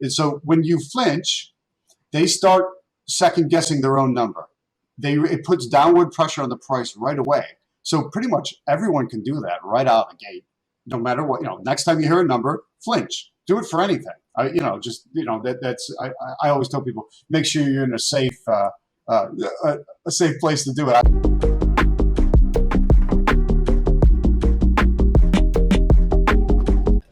And so when you flinch, they start second guessing their own number. It puts downward pressure on the price right away. So pretty much everyone can do that right out of the gate, no matter what. Next time you hear a number, flinch. Do it for anything. I always tell people, make sure you're in a safe place to do it.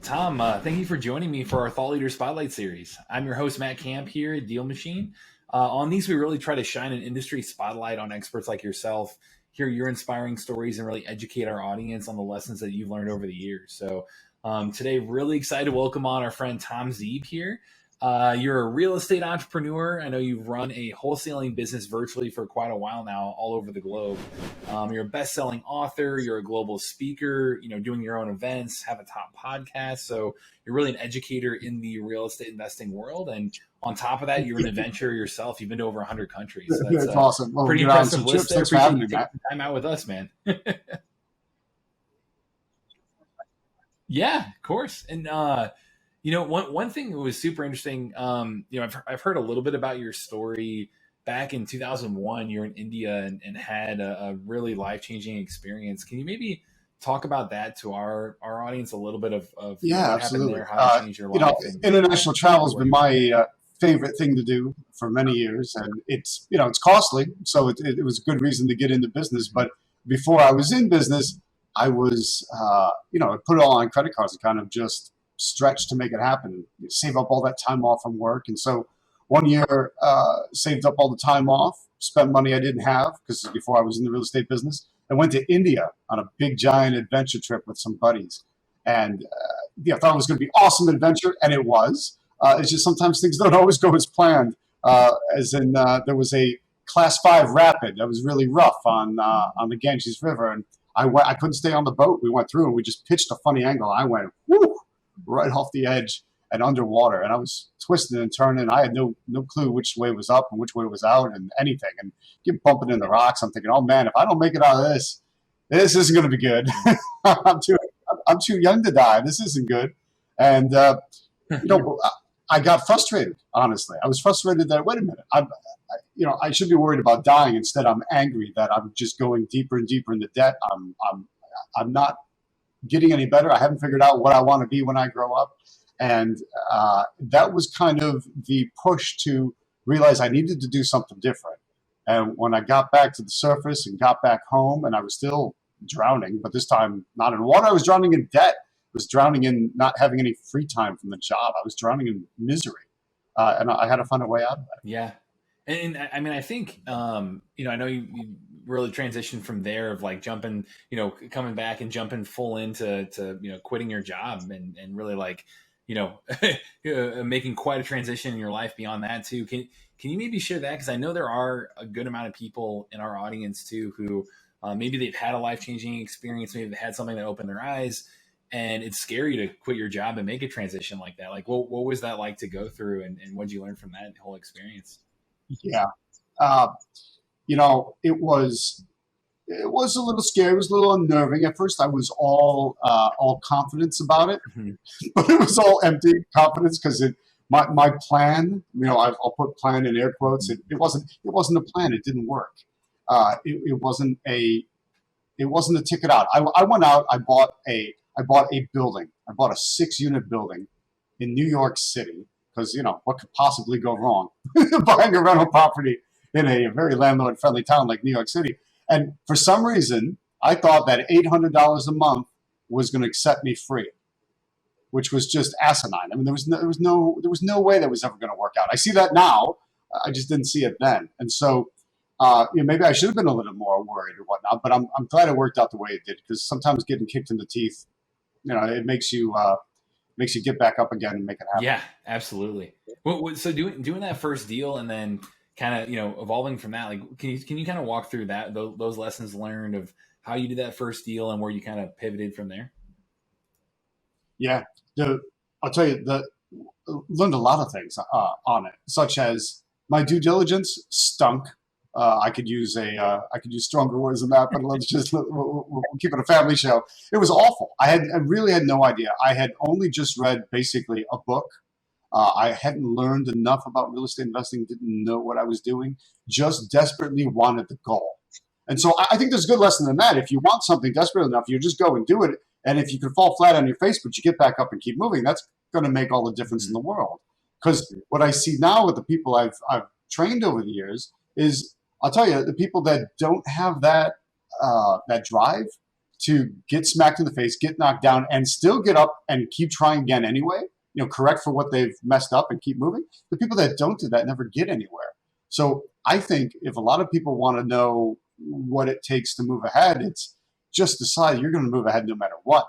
Tom, thank you for joining me for our Thought Leader Spotlight series. I'm your host, Matt Camp, here at DealMachine. On these, we really try to shine an industry spotlight on experts like yourself, hear your inspiring stories, and really educate our audience on the lessons that you've learned over the years. So today, really excited to welcome on our friend Tom Zeeb here. You're a real estate entrepreneur. I know you've run a wholesaling business virtually for quite a while now, all over the globe. You're a best-selling author. You're a global speaker, doing your own events, have a top podcast. So you're really an educator in the real estate investing world. And on top of that, you're an adventurer yourself. You've been to over 100 countries. So that's awesome. Well, pretty impressive list there. Appreciate you taking time out with us, man. Yeah, of course. And, one thing that was super interesting, I've heard a little bit about your story. Back in 2001, you're in India and had a really life-changing experience. Can you maybe talk about that to our audience a little bit of what happened there, how it changed your life? International travel has been my favorite thing to do for many years, and it's costly, so it was a good reason to get into business. But before I was in business, I was I put it all on credit cards and kind of just stretched to make it happen, save up all that time off from work. And so one year, saved up all the time off, spent money I didn't have because before I was in the real estate business, and went to India on a big giant adventure trip with some buddies. And I thought it was going to be awesome adventure, and it was. It's just sometimes things don't always go as planned. There was a class 5 rapid that was really rough on the Ganges River, and I couldn't stay on the boat. We went through and we just pitched a funny angle. I went, whoo, right off the edge and underwater. And I was twisting and turning. I had no clue which way was up and which way was out and anything. And keep bumping in the rocks. I'm thinking, oh man, if I don't make it out of this isn't going to be good. I'm too young to die. This isn't good. And, I got frustrated, honestly. I was frustrated that, wait a minute, I should be worried about dying. Instead, I'm angry that I'm just going deeper and deeper into debt. I'm not getting any better. I haven't figured out what I want to be when I grow up. And that was kind of the push to realize I needed to do something different. And when I got back to the surface and got back home, and I was still drowning, but this time not in water, I was drowning in debt. I was drowning in not having any free time from the job. I was drowning in misery. And I had to find a way out of that. Yeah. And I mean, I think, I know you really transitioned from there of like jumping, coming back and jumping full into quitting your job and really like, making quite a transition in your life beyond that too. Can you maybe share that? Because I know there are a good amount of people in our audience too who maybe they've had a life-changing experience, maybe they've had something that opened their eyes, and it's scary to quit your job and make a transition like that. Like, what was that like to go through, and what did you learn from that whole experience? Yeah. It was a little scary. It was a little unnerving. At first, I was all confidence about it, but it was all empty confidence because my plan, I'll put plan in air quotes. It wasn't a plan. It didn't work. It wasn't a ticket out. I went out. I bought a building. I bought a 6-unit building in New York City because what could possibly go wrong buying a rental property in a very landlord-friendly town like New York City. And for some reason, I thought that $800 a month was going to set me free, which was just asinine. I mean, there was no way that was ever going to work out. I see that now. I just didn't see it then. And so maybe I should have been a little more worried or whatnot, but I'm glad it worked out the way it did, because sometimes getting kicked in the teeth, it makes you get back up again and make it happen. Yeah, absolutely. So doing that first deal and then kind of, evolving from that, like, can you kind of walk through that, those lessons learned of how you did that first deal and where you kind of pivoted from there? Yeah. I'll tell you, learned a lot of things on it, such as my due diligence stunk. I could use stronger words than that, but we'll keep it a family show. It was awful. I really had no idea. I had only just read basically a book I hadn't learned enough about real estate investing, didn't know what I was doing, just desperately wanted the goal. And so I think there's a good lesson in that. If you want something desperately enough, you just go and do it. And if you can fall flat on your face, but you get back up and keep moving, that's going to make all the difference in the world. Because what I see now with the people I've trained over the years is, I'll tell you, the people that don't have that drive to get smacked in the face, get knocked down, and still get up and keep trying again anyway, correct for what they've messed up and keep moving. The people that don't do that never get anywhere. So I think if a lot of people want to know what it takes to move ahead, it's just decide you're going to move ahead no matter what.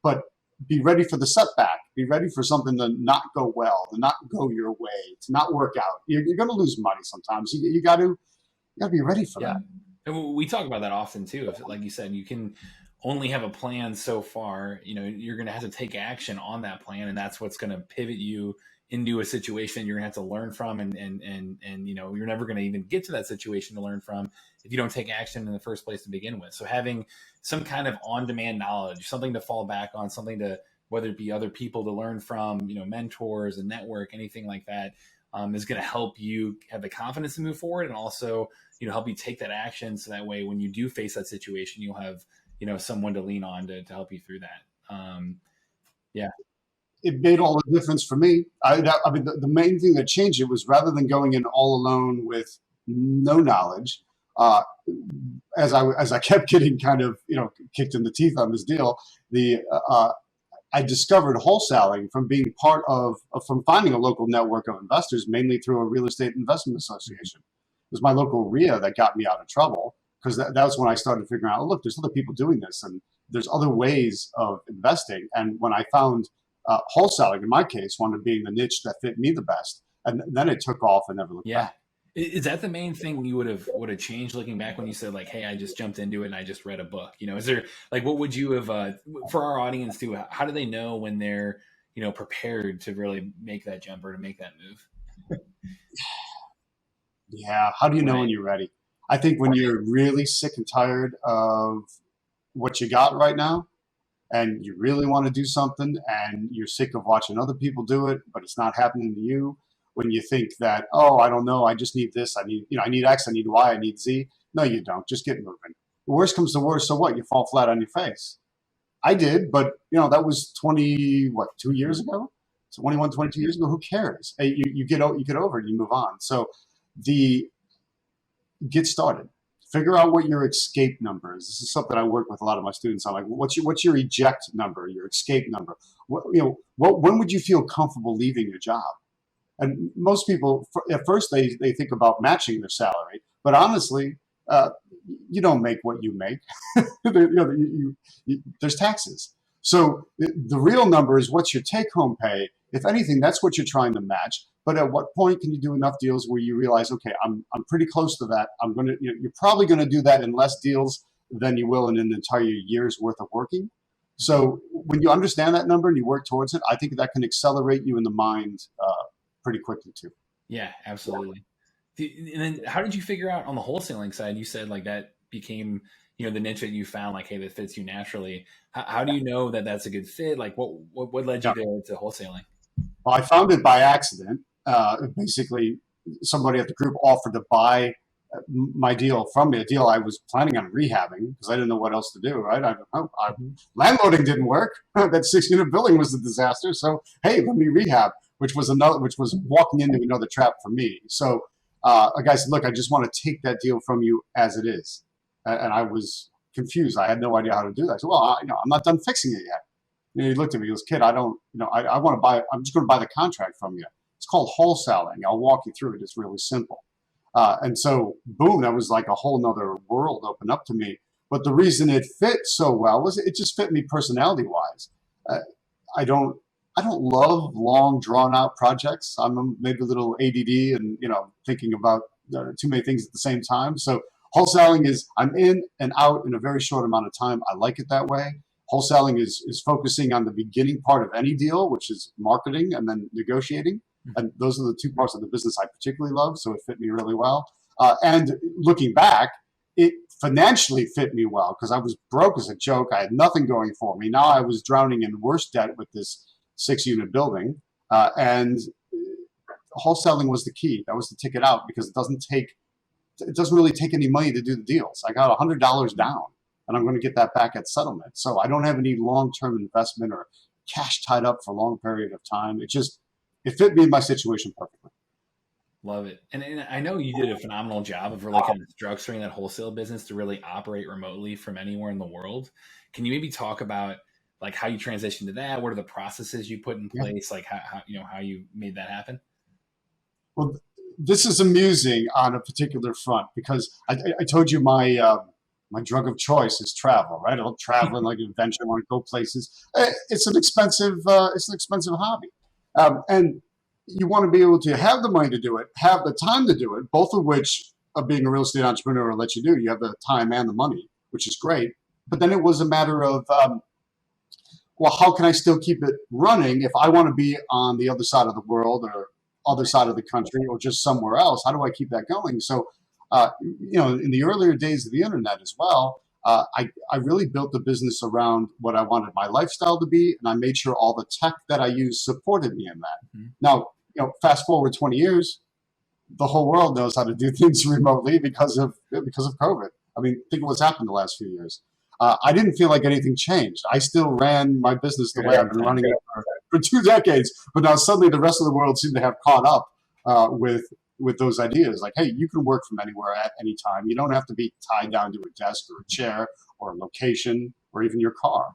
But be ready for the setback. Be ready for something to not go well, to not go your way, to not work out. You're going to lose money sometimes. You got to be ready for that. And we talk about that often too. If, like you said, you can only have a plan so far. You're going to have to take action on that plan, and that's what's going to pivot you into a situation you're going to have to learn from, and you're never going to even get to that situation to learn from if you don't take action in the first place to begin with. So having some kind of on-demand knowledge, something to fall back on, something to, whether it be other people to learn from, mentors, a network, anything like that, is going to help you have the confidence to move forward, and also help you take that action, so that way when you do face that situation, you'll have someone to lean on to help you through that. It made all the difference for me. I mean, the main thing that changed it was, rather than going in all alone with no knowledge, as I kept getting kind of kicked in the teeth on this deal, I discovered wholesaling from being from finding a local network of investors, mainly through a real estate investment association. It was my local RIA that got me out of trouble, because that was when I started figuring out, look, there's other people doing this, and there's other ways of investing. And when I found wholesaling, in my case, wound up being the niche that fit me the best, and then it took off and never looked back. Is that the main thing you would have changed looking back, when you said, like, hey, I just jumped into it and I just read a book? Is there, like, what would you have, for our audience too, how do they know when they're, prepared to really make that jump or to make that move? Yeah. How do you know when you're ready? I think when you're really sick and tired of what you got right now, and you really want to do something, and you're sick of watching other people do it, but it's not happening to you. When you think that, oh, I don't know, I just need this, I need X, I need Y, I need Z. No, you don't. Just get moving. The worst comes to worst, so what? You fall flat on your face. I did, but that was 2 years ago? 21, 22 years ago. Who cares? Hey, you get over it, you move on. So get started. Figure out what your escape number is. This is something I work with a lot of my students on. Like, what's your eject number, your escape number? When would you feel comfortable leaving your job? And most people, at first, they think about matching their salary, but honestly, you don't make what you make. There's taxes. So the real number is, what's your take-home pay? If anything, that's what you're trying to match. But at what point can you do enough deals where you realize, okay, I'm pretty close to that. You're probably going to do that in less deals than you will in an entire year's worth of working. So when you understand that number and you work towards it, I think that can accelerate you in the mind pretty quickly too. Yeah, absolutely. And then how did you figure out on the wholesaling side? You said, like, that became, the niche that you found, like, hey, that fits you naturally. How do you know that that's a good fit? Like, what led you to wholesaling? Well, I found it by accident. Basically, somebody at the group offered to buy my deal from me, a deal I was planning on rehabbing because I didn't know what else to do, right? Landloading didn't work. That 6-unit building was a disaster. So, hey, let me rehab, which was walking into another trap for me. So a guy said, look, I just want to take that deal from you as it is. And I was confused. I had no idea how to do that. I said, well, I'm not done fixing it yet. He looked at me, he goes, kid, I want to buy, I'm just going to buy the contract from you. It's called wholesaling. I'll walk you through it. It's really simple. And so, boom, that was like a whole nother world opened up to me. But the reason it fit so well was it just fit me personality-wise. I don't love long, drawn-out projects. I'm maybe a little ADD and, thinking about too many things at the same time. So wholesaling is I'm in and out in a very short amount of time. I like it that way. Wholesaling is focusing on the beginning part of any deal, which is marketing and then negotiating. And those are the two parts of the business I particularly love, so it fit me really well. And looking back, it financially fit me well because I was broke as a joke. I had nothing going for me. Now I was drowning in worse debt with this 6-unit building. And wholesaling was the key. That was the ticket out, because it doesn't really take any money to do the deals. I got $100 down, and I'm going to get that back at settlement. So I don't have any long-term investment or cash tied up for a long period of time. It fit me in my situation perfectly. Love it. And I know you did a phenomenal job of really kind of structuring that wholesale business to really operate remotely from anywhere in the world. Can you maybe talk about like how you transitioned to that? What are the processes you put in place? Like how you made that happen? Well, this is amusing on a particular front, because I told you my drug of choice is travel, right? I love traveling, like adventure. I want to go places. It's an expensive hobby, and you want to be able to have the money to do it, have the time to do it, both of which, being a real estate entrepreneur will let you do. You have the time and the money, which is great. But then it was a matter of, well, how can I still keep it running if I want to be on the other side of the world or other side of the country or just somewhere else? How do I keep that going? So, in the earlier days of the internet as well, I really built the business around what I wanted my lifestyle to be, and I made sure all the tech that I used supported me in that. Mm-hmm. Now, fast forward 20 years, the whole world knows how to do things remotely because of COVID. I mean, think of what's happened the last few years. I didn't feel like anything changed. I still ran my business the way I've been running it for 2 decades, but now suddenly the rest of the world seemed to have caught up with those ideas. Like, hey, you can work from anywhere at any time. You don't have to be tied down to a desk or a chair or a location or even your car.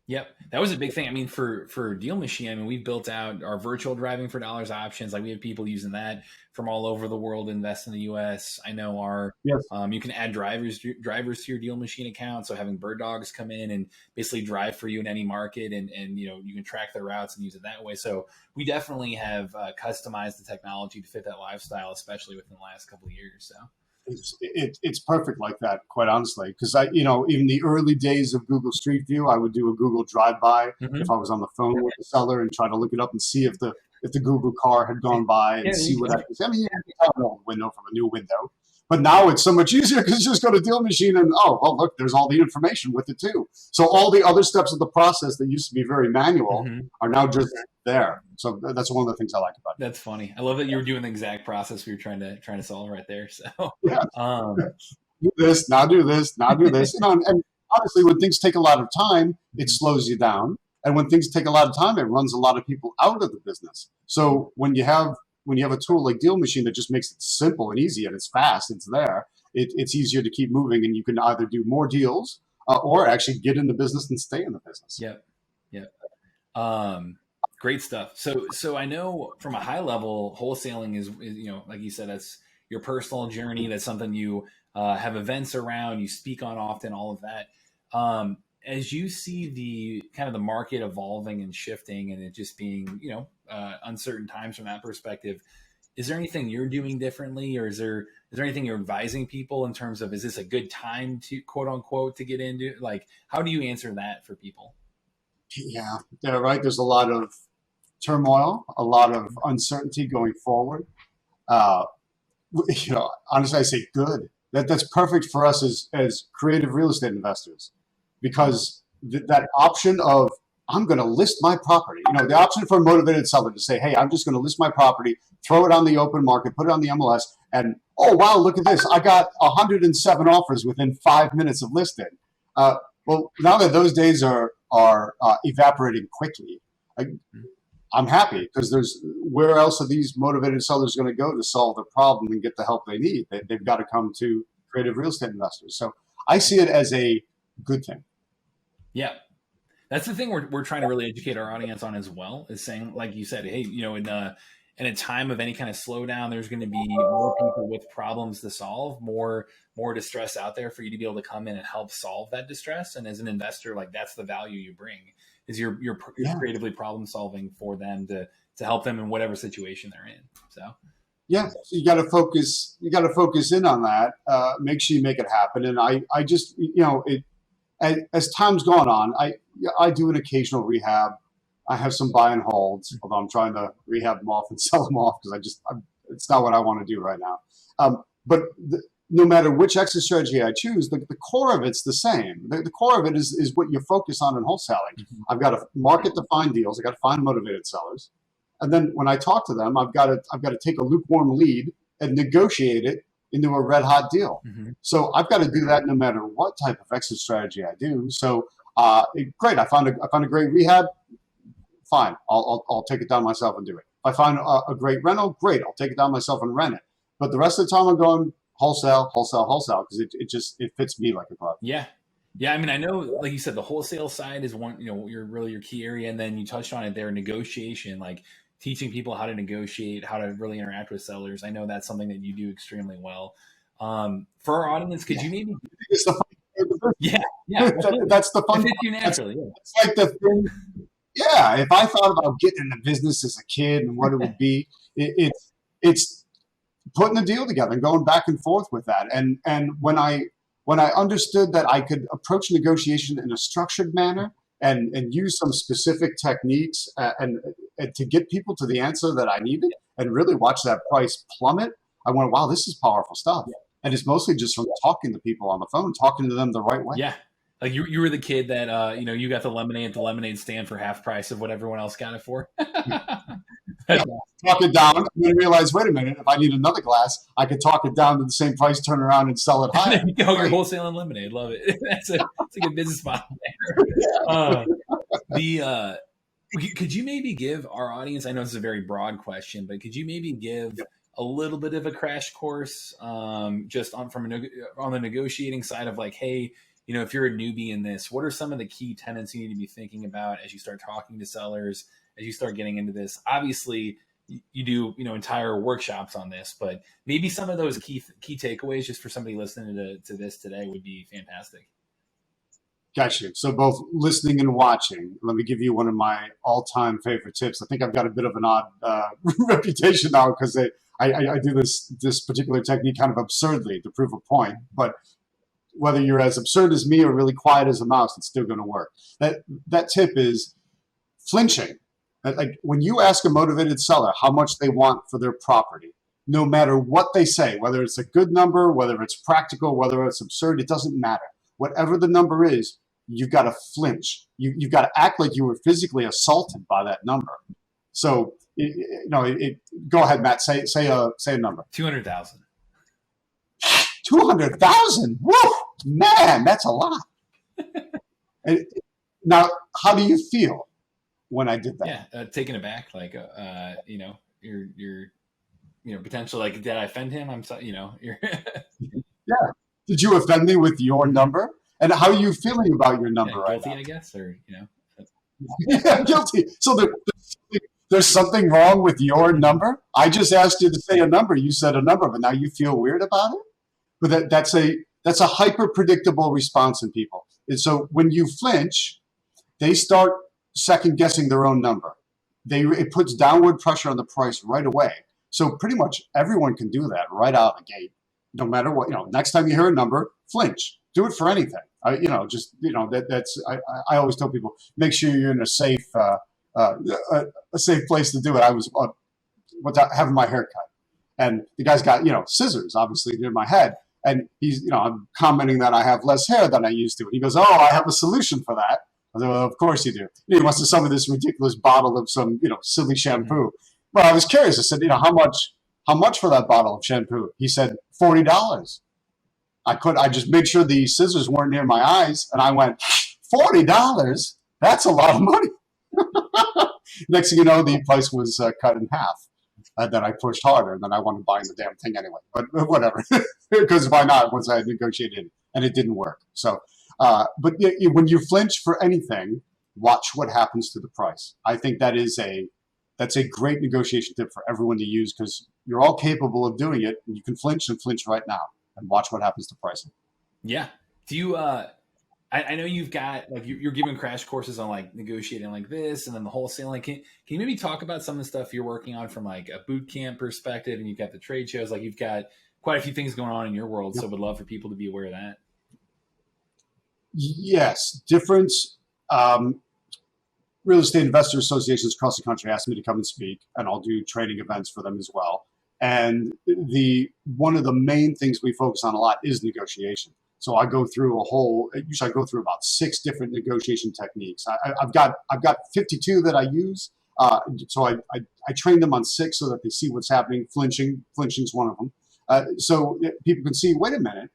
Yep. That was a big thing. I mean, for DealMachine, I mean, we built out our virtual driving for dollars options. Like we have people using that from all over the world, invest in the US. I know you can add drivers to your DealMachine account. So having bird dogs come in and basically drive for you in any market, and you can track their routes and use it that way. So we definitely have customized the technology to fit that lifestyle, especially within the last couple of years. So. It's perfect like that, quite honestly, because even the early days of Google Street View, I would do a Google drive-by if I was on the phone with the seller and try to look it up and see if the Google car had gone by and see what I could see. I mean, you can tell an old window from a new window, but now it's so much easier because you just go to DealMachine and look, there's all the information with it too. So all the other steps of the process that used to be very manual are now just there. So that's one of the things I like about it. That's funny. I love that you were doing the exact process we were trying to solve right there. So yeah. Do this, now do this, now do this. And honestly, when things take a lot of time, it slows you down. And when things take a lot of time, it runs a lot of people out of the business. So when you have a tool like DealMachine that just makes it simple and easy and it's fast, it's there, it's easier to keep moving, and you can either do more deals or actually get in the business and stay in the business. Yep. Great stuff. So I know from a high level, wholesaling is like you said, that's your personal journey. That's something you have events around, you speak on often, all of that. As you see the kind of the market evolving and shifting, and it just being, uncertain times from that perspective, is there anything you're doing differently, or is there anything you're advising people in terms of, is this a good time to quote unquote to get into? Like, how do you answer that for people? Yeah, right. There's a lot of turmoil, a lot of uncertainty going forward. Honestly, I say good. That's perfect for us as creative real estate investors, because that option of, I'm going to list my property, the option for a motivated seller to say, hey, I'm just going to list my property, throw it on the open market, put it on the MLS, and oh, wow, look at this. I got 107 offers within 5 minutes of listing. Well, now that those days are evaporating quickly, I'm happy, because where else are these motivated sellers going to go to solve their problem and get the help they need? They've got to come to creative real estate investors. So I see it as a good thing. Yeah. That's the thing we're trying to really educate our audience on as well, is saying, like you said, hey, in a time of any kind of slowdown, there's going to be more people with problems to solve, more distress out there for you to be able to come in and help solve that distress. And as an investor, like, that's the value you bring, is you're creatively problem solving for them to help them in whatever situation they're in. So yeah, so you got to focus in on that. Make sure you make it happen. And I just, as time's gone on, I do an occasional rehab. I have some buy and holds, although I'm trying to rehab them off and sell them off, because it's not what I want to do right now. But no matter which exit strategy I choose, the core of it's the same. The core of it is what you focus on in wholesaling. I've got to market to find deals. I've got to find motivated sellers. And then when I talk to them, I've got to take a lukewarm lead and negotiate it into a red hot deal. Mm-hmm. So I've got to do that no matter what type of exit strategy I do. So great, I found a great rehab. Fine, I'll take it down myself and do it. If I find a great rental, great, I'll take it down myself and rent it. But the rest of the time, I'm going wholesale, wholesale, wholesale because it fits me like a glove. Yeah. Yeah. I mean, I know, like you said, the wholesale side is one, your key area. And then you touched on it there, negotiation, like teaching people how to negotiate, how to really interact with sellers. I know that's something that you do extremely well. For our audience, could you maybe, It's the fun part of the business. yeah, That's the fun it fits part. you naturally. It's like the thing. Yeah, if I thought about getting into business as a kid and what it would be, it's putting a deal together and going back and forth with that. And when I understood that I could approach negotiation in a structured manner and use some specific techniques and to get people to the answer that I needed and really watch that price plummet, I went, wow, this is powerful stuff. Yeah. And it's mostly just from talking to people on the phone, talking to them the right way. Yeah. Like you were the kid that, you got the lemonade at the lemonade stand for half price of what everyone else got it for. Yeah, talk it down and then realize, wait a minute, if I need another glass, I could talk it down to the same price, turn around and sell it higher. You're wholesaling lemonade. Love it. That's a good business model there. Could you maybe give our audience, I know this is a very broad question, but could you maybe give a little bit of a crash course just on the negotiating side of like, hey, if you're a newbie in this, what are some of the key tenets you need to be thinking about as you start talking to sellers, as you start getting into this? Obviously, you do entire workshops on this, but maybe some of those key takeaways just for somebody listening to this today would be fantastic. Gotcha. So both listening and watching. Let me give you one of my all-time favorite tips. I think I've got a bit of an odd reputation now because I do this particular technique kind of absurdly to prove a point, but whether you're as absurd as me or really quiet as a mouse, it's still going to work. That tip is flinching. Like when you ask a motivated seller how much they want for their property, no matter what they say, whether it's a good number, whether it's practical, whether it's absurd, it doesn't matter. Whatever the number is, you've got to flinch. You've got to act like you were physically assaulted by that number. So, go ahead, Matt. Say a number. 200,000. 200,000. Woo, man, that's a lot. Now, how do you feel when I did that? Yeah, taken aback. Like, you're potential. Like, did I offend him? I'm sorry. You're. Yeah. Did you offend me with your number? And how are you feeling about your number right guilty, now? I guess, or Yeah, guilty. So there's something wrong with your number. I just asked you to say a number. You said a number, but now you feel weird about it. But that's a hyper predictable response in people. And so when you flinch, they start second guessing their own number. It puts downward pressure on the price right away. So pretty much everyone can do that right out of the gate, no matter what. Next time you hear a number, flinch. Do it for anything. I always tell people, make sure you're in a safe place to do it. I was having my hair cut, and the guy's got scissors obviously near my head, and he's I'm commenting that I have less hair than I used to, and he goes, "Oh, I have a solution for that." I said, "Well, of course you do." He wants to sell me this ridiculous bottle of some silly shampoo. Well, I was curious. I said, how much for that bottle of shampoo? He said $40. I just made sure the scissors weren't near my eyes, and I went, $40? That's a lot of money. Next thing you know, the price was cut in half. Then I pushed harder, and then I wanted to buy the damn thing anyway. But whatever, because why not? Once I negotiated, and it didn't work. So, but when you flinch for anything, watch what happens to the price. I think that's a great negotiation tip for everyone to use because you're all capable of doing it, and you can flinch right now. And watch what happens to pricing. Yeah. Do you? I know you've got like you're giving crash courses on like negotiating like this, and then the wholesaling. Can you maybe talk about some of the stuff you're working on from like a boot camp perspective? And you've got the trade shows. Like you've got quite a few things going on in your world. So would love for people to be aware of that. Yes, different real estate investor associations across the country asked me to come and speak, and I'll do training events for them as well. And one of the main things we focus on a lot is negotiation. So I go through usually I go through about 6 different negotiation techniques. I've got 52 that I use. So I train them on 6 so that they see what's happening. Flinching's one of them. So people can see, wait a minute,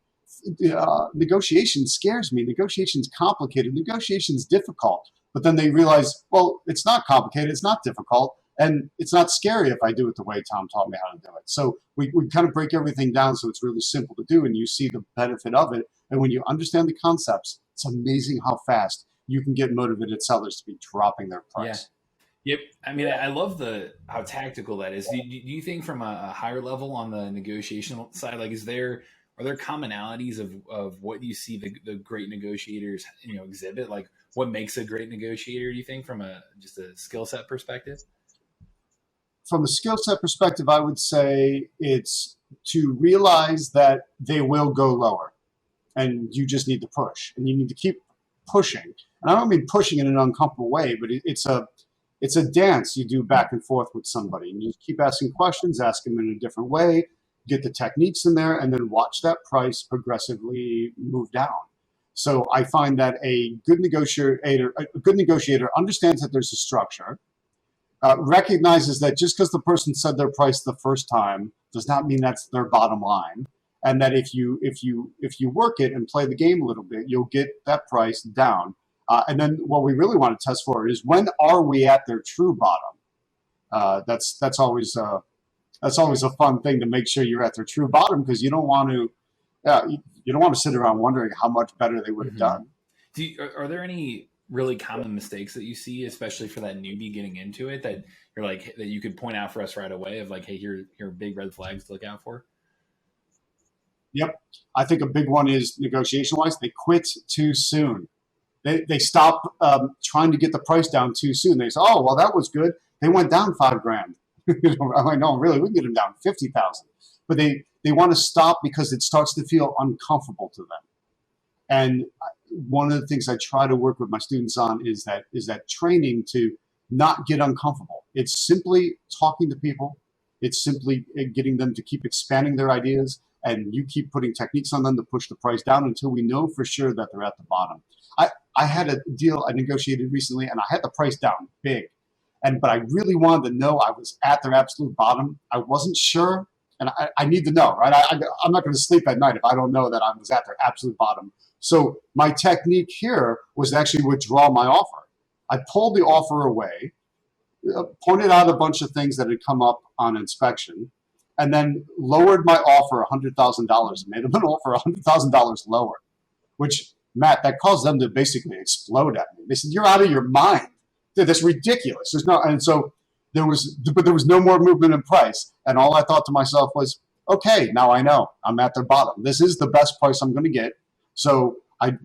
negotiation scares me. Negotiation's complicated. Negotiation's difficult. But then they realize, well, it's not complicated. It's not difficult. And it's not scary if I do it the way Tom taught me how to do it. So we kind of break everything down so it's really simple to do, and you see the benefit of it. And when you understand the concepts, it's amazing how fast you can get motivated sellers to be dropping their price. Yep. I mean, I love how tactical that is. Do you think from a higher level on the negotiation side, like are there commonalities of what you see the great negotiators, exhibit? Like what makes a great negotiator, do you think, from just a skill set perspective? From a skill set perspective, I would say it's to realize that they will go lower and you just need to push and you need to keep pushing. And I don't mean pushing in an uncomfortable way, but it's a dance you do back and forth with somebody, and you keep asking questions, ask them in a different way, get the techniques in there, and then watch that price progressively move down. So I find that a good negotiator understands that there's a structure, recognizes that just because the person said their price the first time does not mean that's their bottom line, and that if you work it and play the game a little bit, you'll get that price down. And then what we really want to test for is, when are we at their true bottom? That's always a fun thing, to make sure you're at their true bottom, because you don't want to sit around wondering how much better they would have done. Are there any really common mistakes that you see, especially for that newbie getting into it, that you're like, that you could point out for us right away, of like, hey, here are big red flags to look out for? Yep. I think a big one is, negotiation wise, they quit too soon. They stop trying to get the price down too soon. They say, oh, well, that was good. They went down $5,000. I'm like, no, really, we can get them down 50,000. But they want to stop because it starts to feel uncomfortable to them. And one of the things I try to work with my students on is that training to not get uncomfortable. It's simply talking to people. It's simply getting them to keep expanding their ideas, and you keep putting techniques on them to push the price down until we know for sure that they're at the bottom. I had a deal I negotiated recently, and I had the price down big, but I really wanted to know I was at their absolute bottom. I wasn't sure, and I need to know, right? I'm not going to sleep at night if I don't know that I was at their absolute bottom. So my technique here was to actually withdraw my offer. I pulled the offer away, pointed out a bunch of things that had come up on inspection, and then lowered my offer $100,000 and made them an offer $100,000 lower, which, Matt, that caused them to basically explode at me. They said, "You're out of your mind. That's ridiculous." So there was no more movement in price. And all I thought to myself was, okay, now I know I'm at their bottom. This is the best price I'm going to get. So an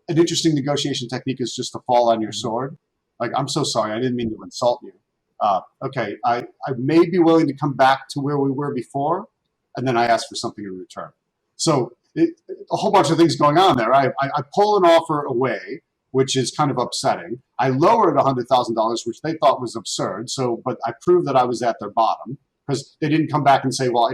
interesting negotiation technique is just to fall on your sword. Like, I'm so sorry, I didn't mean to insult you. Okay, I may be willing to come back to where we were before, and then I ask for something in return. So a whole bunch of things going on there. I pull an offer away, which is kind of upsetting. I lowered $100,000, which they thought was absurd. But I proved that I was at their bottom, because they didn't come back and say, well,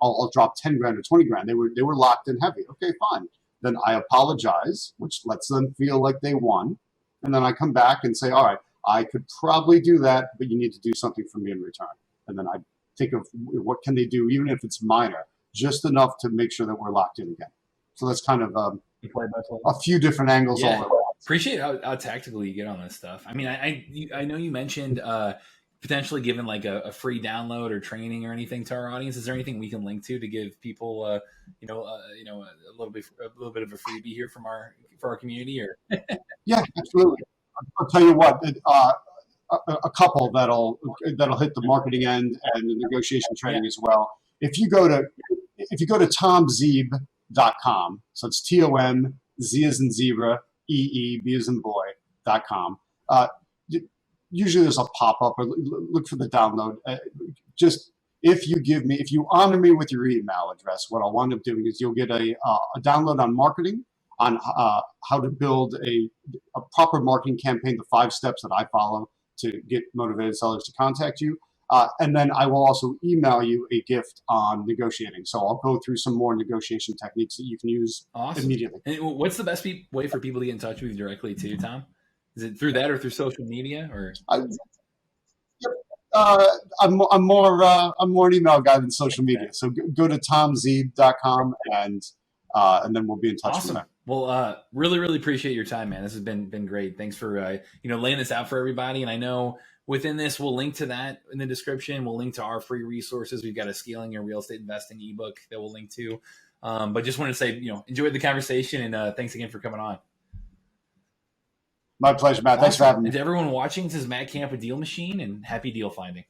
I'll drop 10 grand or 20 grand. They were locked in heavy. Okay, fine. Then I apologize, which lets them feel like they won. And then I come back and say, all right, I could probably do that, but you need to do something for me in return. And then I think of what can they do, even if it's minor, just enough to make sure that we're locked in again. So that's kind of a few different angles. Yeah. Appreciate how tactical you get on this stuff. I mean, I know you mentioned potentially giving like a free download or training or anything to our audience. Is there anything we can link to give people a little bit of a freebie here for our community? Or Yeah, absolutely. I'll tell you what, a couple that'll hit the marketing end and the negotiation training as well. If you go to tomzeeb.com, so it's TOM, Z as in zebra, EE, B as in boy.com. Usually there's a pop-up, or look for the download. Just if you honor me with your email address, what I'll wind up doing is you'll get a download on marketing, on how to build a proper marketing campaign, the 5 steps that I follow to get motivated sellers to contact you. And then I will also email you a gift on negotiating. So I'll go through some more negotiation techniques that you can use immediately. And what's the best way for people to get in touch with you directly too, Tom? Is it through that or through social media or? I, I'm more an email guy than social media. So go to tomzeeb.com and then we'll be in touch from Awesome. there. Well, really appreciate your time, man. This has been great. Thanks for laying this out for everybody. And I know within this, we'll link to that in the description. We'll link to our free resources. We've got a scaling your real estate investing ebook that we'll link to. But just want to say, enjoyed the conversation and thanks again for coming on. My pleasure, Matt. Thanks for having me. And to everyone watching, this is Matt Camp with Deal Machine, and happy deal finding.